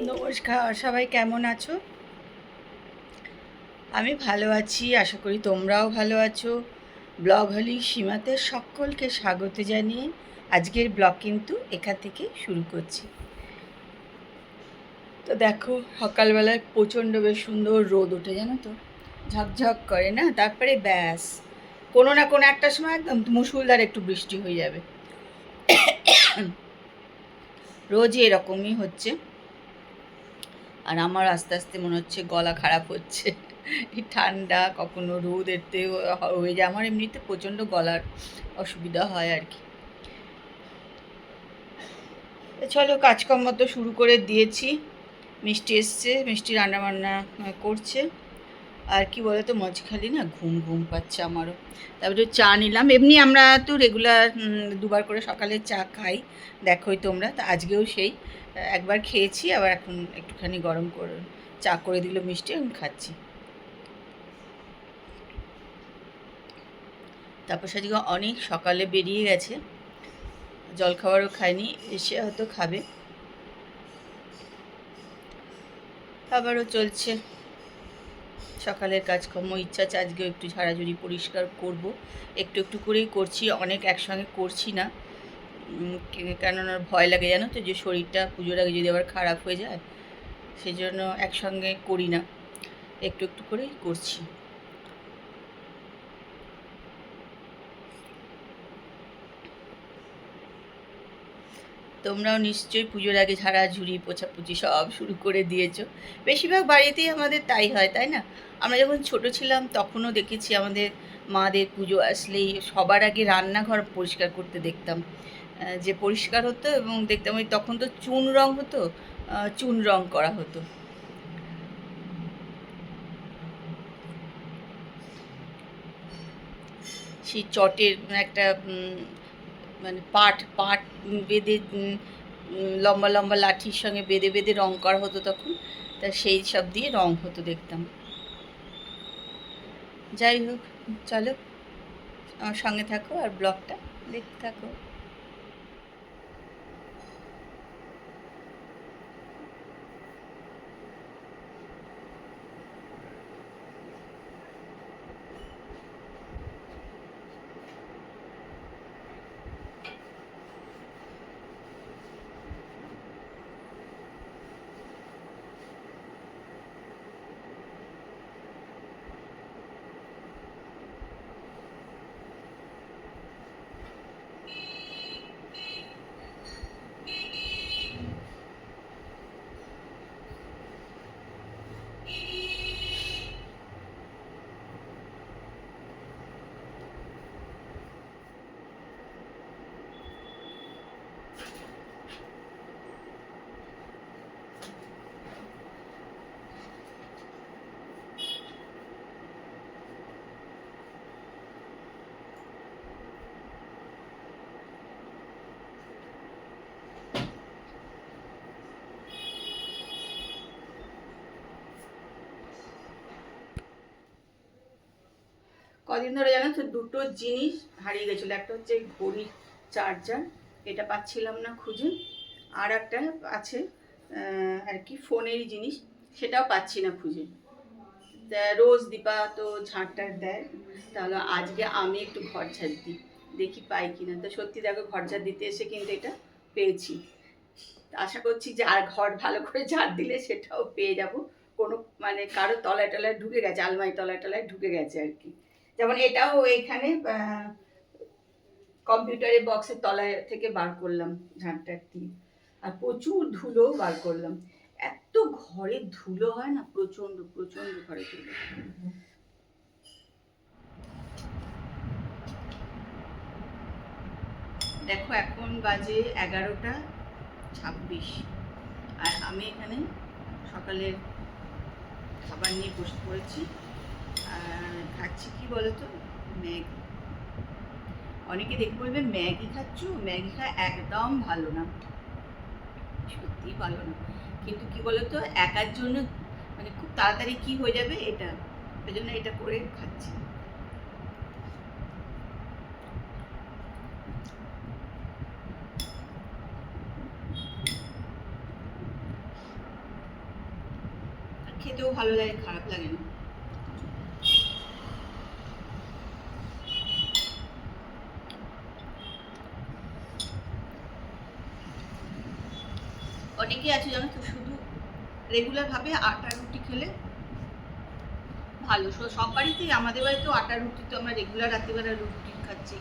নমস্কার, সবাই কেমন আছো? আমি ভালো আছি, আশা করি তোমরাও ভালো আছো। ব্লগ হলি সীমাতে সকলকে স্বাগত জানিয়ে আজকের ব্লগ কিন্তু এখান থেকে শুরু করছি। তো দেখো, সকালবেলায় প্রচণ্ড বেশ সুন্দর রোদ ওঠে, জানো তো, ঝকঝক করে না, তারপরে ব্যাস কোনো না কোনো একটা সময় একদম মুষলধারে একটু বৃষ্টি হয়ে যাবে। রোজই এরকমই হচ্ছে। আর আমার আস্তে আস্তে মনে হচ্ছে গলা খারাপ হচ্ছে। এই ঠান্ডা কখনো রোদ এতে হয়ে যায়, আমার এমনিতে প্রচণ্ড গলার অসুবিধা হয় আর কি। চলো, কাজকর্ম তো শুরু করে দিয়েছি। মিষ্টি এসছে, মিষ্টি রান্নাবান্না করছে। আর কি বলো তো, মাঝখালি না ঘুম ঘুম পাচ্ছে আমারও। তারপরে চা নিলাম। এমনি আমরা তো রেগুলার দুবার করে সকালে চা খাই, দেখোই তোমরা। তা আজকেও সেই একবার খেয়েছি, আবার এখন একটুখানি গরম করে চা করে দিল মিষ্টি, এখন খাচ্ছি। তারপর সেদিকে অনেক সকালে বেরিয়ে গেছে, জলখাবারও খায়নি, এসে হয়তো খাবে। আবারও চলছে সকালের কাজকর্ম। ইচ্ছা আছে আজকেও একটু ঝাড়াঝুড়ি পরিষ্কার করব, একটু একটু করেই করছি, অনেক একসঙ্গে করছি না। কেননা ভয় লাগে, জানো তো, যে শরীরটা পুজোর আগে যদি আবার খারাপ হয়ে যায়, সেই জন্য একসঙ্গে করি না, একটু একটু করেই করছি। তোমরাও নিশ্চয়ই পুজোর আগে ঝাড়াঝুড়ি পোছাপুছি সব শুরু করে দিয়েছো। বেশিরভাগ বাড়িতেই আমাদের তাই হয়, তাই না? আমরা যখন ছোট ছিলাম তখনও দেখেছি আমাদের মাদের পুজো আসলেই সবার আগে রান্নাঘর পরিষ্কার করতে দেখতাম, যে পরিষ্কার হতো, এবং দেখতাম ওই তখন তো চুন রং হতো, চুন রং করা হতো। সেই চটের একটা মানে পাট পাট বেঁধে, লম্বা লম্বা লাঠির সঙ্গে বেঁধে বেঁধে রং করা হতো তখন। তা সেই সব দিয়ে রং হতো দেখতাম। যাই হোক, চলো আমার সঙ্গে থাকো আর ব্লগটা দেখতে থাকো। কদিন ধরে জানো তো দুটো জিনিস হারিয়ে গেছিলো। একটা হচ্ছে ঘড়ির চার্জার, এটা পাচ্ছিলাম না খুঁজে। আর একটা আছে আর কি ফোনেরই জিনিস, সেটাও পাচ্ছি না খুঁজে। তা রোজ দীপা তো ঝাঁটটার দেয়, তাহলে আজকে আমি একটু ঘর ঝাড় দিই, দেখি পাই কিনা। তো সত্যি দেখো, ঘর ঝাড় দিতে এসে কিন্তু এটা পেয়েছি। আশা করছি যে আর ঘর ভালো করে ঝাড় দিলে সেটাও পেয়ে যাব। কোনো মানে কারো তলায় টলায় ঢুকে গেছে, আলমারি তলায় টলায় ঢুকে গেছে আর কি। যেমন এটাও এইখানে কম্পিউটারের বক্সের তলায় থেকে বার করলাম ঝাঁটটা দিয়ে। আর প্রচুর ধুলো বার করলাম। এত ঘরে ধুলো হয় না, প্রচন্ড প্রচন্ড ঘরে ধুলো। দেখো এখন বাজে 11টা 26, আর আমি এখানে সকালের খাবার নিয়ে বসে পড়েছি। আর খাচ্ছি কি বলতো, ম্যাগি। অনেকে দেখে বলবে ম্যাগি খাচ্ছ, ম্যাগি খাওয়া একদম ভালো না, সত্যিই ভালো না। কিন্তু কি বলতো, একার জন্য মানে খুব তাড়াতাড়ি কি হয়ে যাবে এটা, ওই জন্য এটা করে খাচ্ছি। খেতেও ভালো লাগে, খারাপ লাগে না। অনেকে আছে জানো তো, শুধু রেগুলার ভাবে আটা রুটি খেলে ভালো। সব বাড়িতেই, আমাদের বাড়িতেও আটা রুটি, তো আমরা রেগুলার রাত্রিবেলা রুটি খাচ্ছি।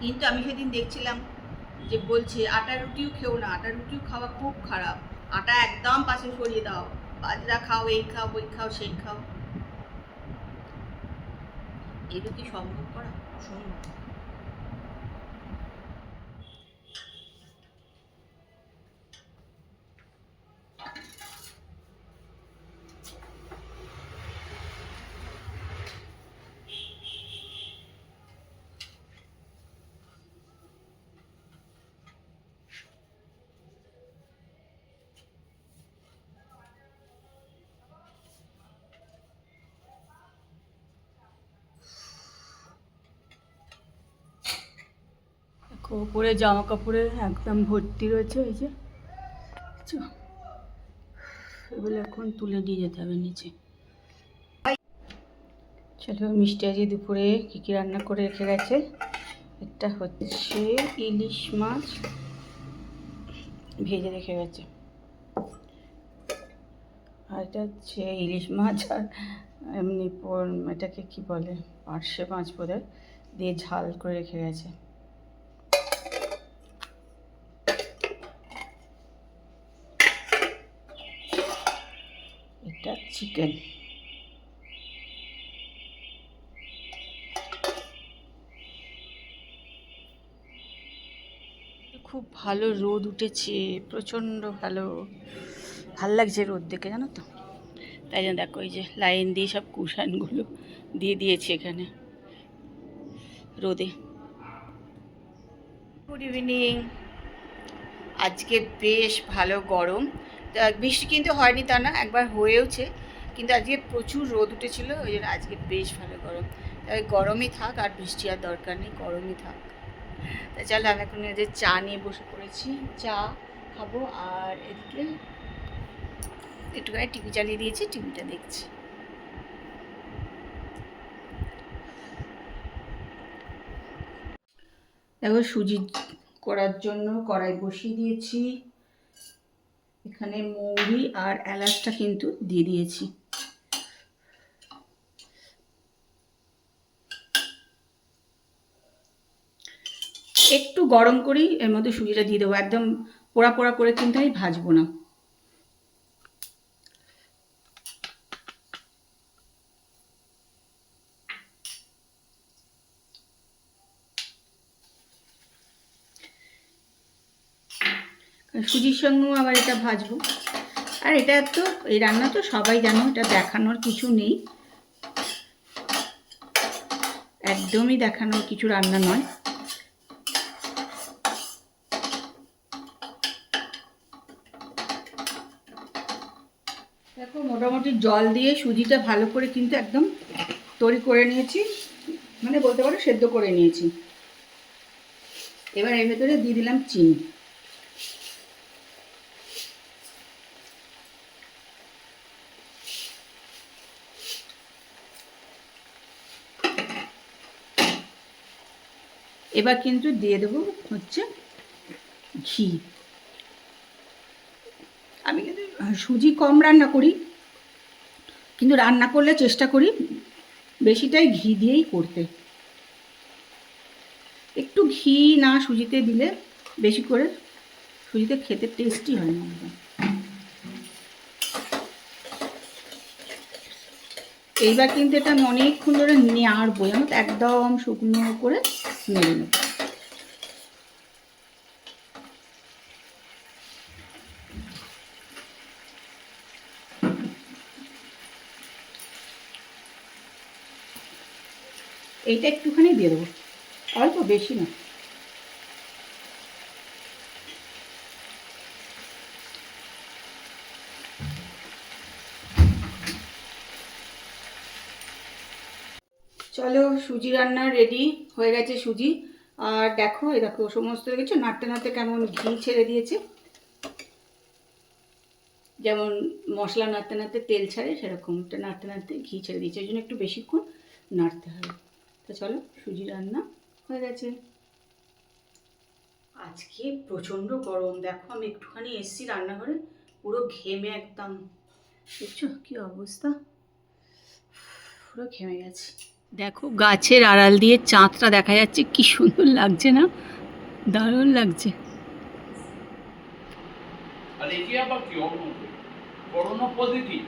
কিন্তু আমি সেদিন দেখছিলাম যে বলছে আটা রুটিও খেও না, আটা রুটিও খাওয়া খুব খারাপ, আটা একদম পাশে সরিয়ে দাও, বাজরা খাও, এই খাও, ওই খাও, সেই খাও। এগুলো কি সম্ভব করা? অসম্ভব। উপরে জামা কাপড়ে একদম ভর্তি রয়েছে, এই যে এগুলো এখন তুলে দিয়ে যেতে হবে নিচে। চলো, মিষ্টি আজকে দুপুরে কী কী রান্না করে রেখে গেছে। এটা হচ্ছে ইলিশ মাছ ভেজে রেখে গেছে, আর এটা হচ্ছে ইলিশ মাছ আর এমনি এটাকে কি বলে, পার্শে মাছ বোধ হয়, দিয়ে ঝাল করে রেখে গেছে। এটা চিকেন। খুব ভালো রোদ উঠেছে, প্রচণ্ড ভালো, ভাল লাগছে রোদ দেখে, জানো তো। তাই জন্য দেখো এই যে লাইন দিয়ে সব কুশানগুলো দিয়ে দিয়েছি এখানে রোদে। Good evening. আজকে বেশ ভালো গরম, বৃষ্টি কিন্তু হয়নি তা না, একবার হয়েওছে, কিন্তু আজকে প্রচুর রোদ উঠেছিল, ওই জন্য আজকে বেশ ভালো গরম। তাই গরমই থাক, আর বৃষ্টি আর দরকার নেই, গরমই থাক। তাই চলো, আমি এখন যে চা নিয়ে বসে পড়েছি, চা খাবো, আর এদিকে একটুখানি টিভি চালিয়ে দিয়েছি, টিভিটা দেখছি। দেখো, সুজি করার জন্য কড়াই বসিয়ে দিয়েছি, এখানে মৌরি আর এলাচটা কিন্তু দিয়ে দিয়েছি। একটু গরম করেই এর মধ্যে সুজিটা দিয়ে দেবো, একদম পোড়া পোড়া করে কিন্তু আমি ভাজবো না। সুজির সঙ্গেও আবার এটা ভাজবো। আর এটা তো, এই রান্না তো সবাই জানো, এটা দেখানোর কিছু নেই, একদমই দেখানোর কিছু রান্না নয়। দেখো, মোটামুটি জল দিয়ে সুজিটা ভালো করে কিন্তু একদম তৈরি করে নিয়েছি, মানে বলতে পারো সেদ্ধ করে নিয়েছি। এবার এর ভেতরে দিয়ে দিলাম চিনি। এবার কিন্তু দিয়ে দেবো হচ্ছে ঘি। আমি কিন্তু সুজি কম রান্না করি, কিন্তু রান্না করলে চেষ্টা করি বেশিটাই ঘি দিয়েই করতে। একটু ঘি না সুজিতে দিলে বেশি করে সুজিতে খেতে টেস্টি হয় না। এইবার কিন্তু এটা আমি অনেকক্ষণ ধরে নাড়বো, জানো তো, একদম শুকনো করে নেড়ে নেব। এইটা একটুখানি দিয়ে দেবো, অল্প, বেশি না। চলো, সুজি রান্না রেডি হয়ে গেছে সুজি। আর দেখো, এই দেখো সমস্ত কিছু নাড়তে নাড়তে কেমন ঘি ছেড়ে দিয়েছে, যেমন মশলা নাড়তে নাড়তে তেল ছাড়ে, সেরকমটা নাড়তে নাড়তে ঘি ছেড়ে দিয়েছে, ওই জন্য একটু বেশিক্ষণ নাড়তে হবে। তো চলো, সুজি রান্না হয়ে গেছে। আজকে প্রচণ্ড গরম, দেখো আমি একটুখানি এসছি রান্নাঘরে, পুরো ঘেমে একদম, দেখছো কি অবস্থা, পুরো ঘেমে গেছে। দেখো গাছের আড়াল দিয়ে চাঁদটা দেখা যাচ্ছে, কি সুন্দর লাগছে না, দারুণ লাগছে। আর এটি আবার কি করোনা পজিটিভ